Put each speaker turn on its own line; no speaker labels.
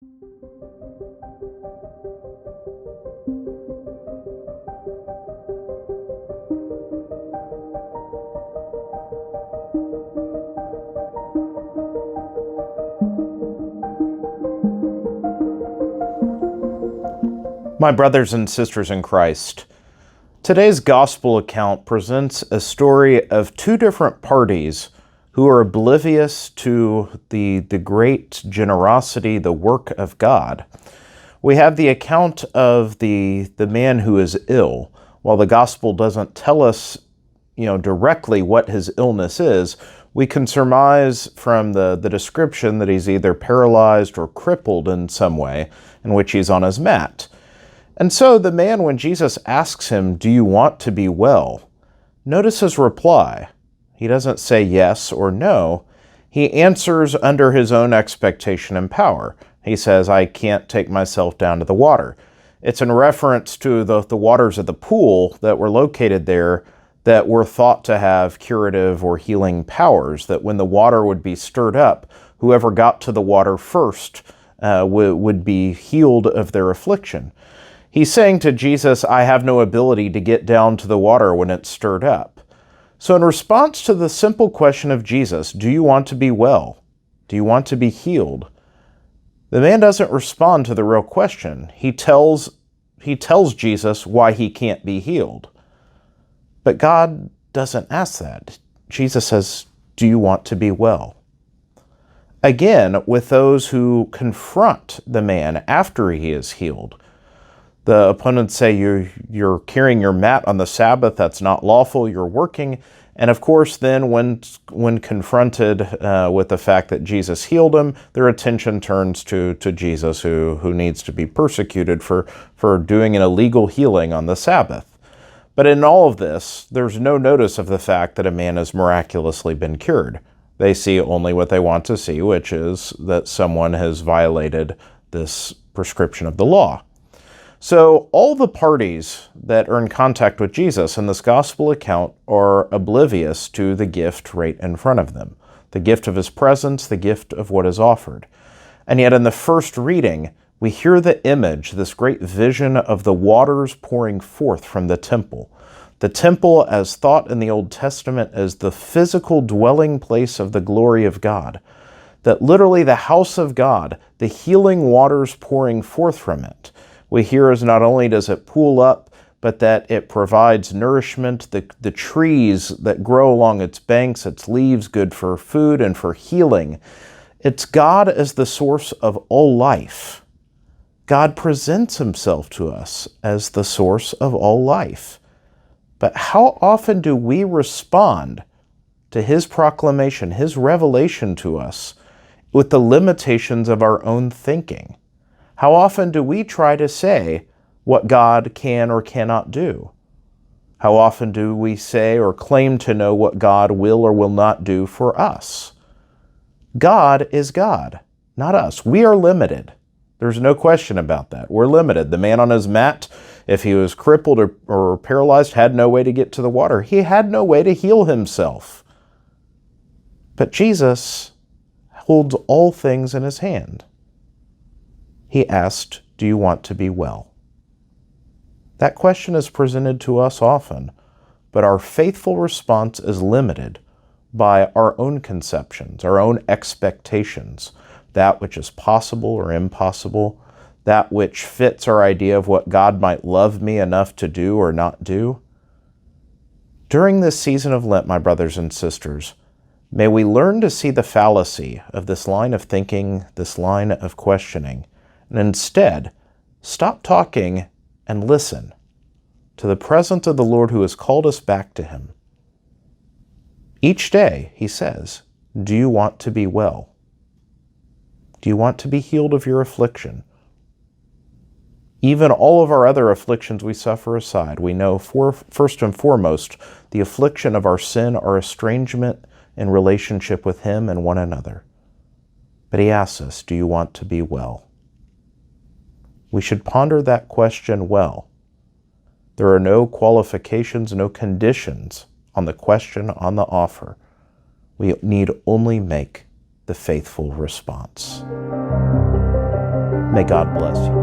My brothers and sisters in Christ, today's gospel account presents a story of two different parties who are oblivious to the great generosity, the work of God. We have the account of the man who is ill. While the gospel doesn't tell us, directly what his illness is, we can surmise from the description that he's either paralyzed or crippled in some way, in which he's on his mat. And so the man, when Jesus asks him, "Do you want to be well?" notice his reply. He doesn't say yes or no. He answers under his own expectation and power. He says, "I can't take myself down to the water." It's in reference to the waters of the pool that were located there that were thought to have curative or healing powers, that when the water would be stirred up, whoever got to the water first would be healed of their affliction. He's saying to Jesus, "I have no ability to get down to the water when it's stirred up." So in response to the simple question of Jesus, "Do you want to be well? Do you want to be healed?" the man doesn't respond to the real question. He tells Jesus why he can't be healed. But God doesn't ask that. Jesus says, "Do you want to be well?" Again, with those who confront the man after he is healed, the opponents say, you're carrying your mat on the Sabbath, that's not lawful, you're working. And of course, then when confronted with the fact that Jesus healed him, their attention turns to Jesus, who needs to be persecuted for doing an illegal healing on the Sabbath. But in all of this, there's no notice of the fact that a man has miraculously been cured. They see only what they want to see, which is that someone has violated this prescription of the law. So all the parties that are in contact with Jesus in this gospel account are oblivious to the gift right in front of them, the gift of his presence, the gift of what is offered. And yet in the first reading, we hear the image, this great vision of the waters pouring forth from the temple. The temple, as thought in the Old Testament, as the physical dwelling place of the glory of God, that literally the house of God, the healing waters pouring forth from it. We hear as not only does it pool up, but that it provides nourishment, the trees that grow along its banks, its leaves good for food and for healing. It's God as the source of all life. God presents himself to us as the source of all life. But how often do we respond to his proclamation, his revelation to us, with the limitations of our own thinking? How often do we try to say what God can or cannot do? How often do we say or claim to know what God will or will not do for us? God is God, not us. We are limited. There's no question about that. We're limited. The man on his mat, if he was crippled or paralyzed, had no way to get to the water. He had no way to heal himself. But Jesus holds all things in his hand. He asked, "Do you want to be well?" That question is presented to us often, but our faithful response is limited by our own conceptions, our own expectations, that which is possible or impossible, that which fits our idea of what God might love me enough to do or not do. During this season of Lent, my brothers and sisters, may we learn to see the fallacy of this line of thinking, this line of questioning, and instead stop talking and listen to the presence of the Lord who has called us back to him. Each day, he says, "Do you want to be well? Do you want to be healed of your affliction?" Even all of our other afflictions we suffer aside, we know first and foremost the affliction of our sin, our estrangement in relationship with him and one another. But he asks us, "Do you want to be well?" We should ponder that question well. There are no qualifications, no conditions on the question, on the offer. We need only make the faithful response. May God bless you.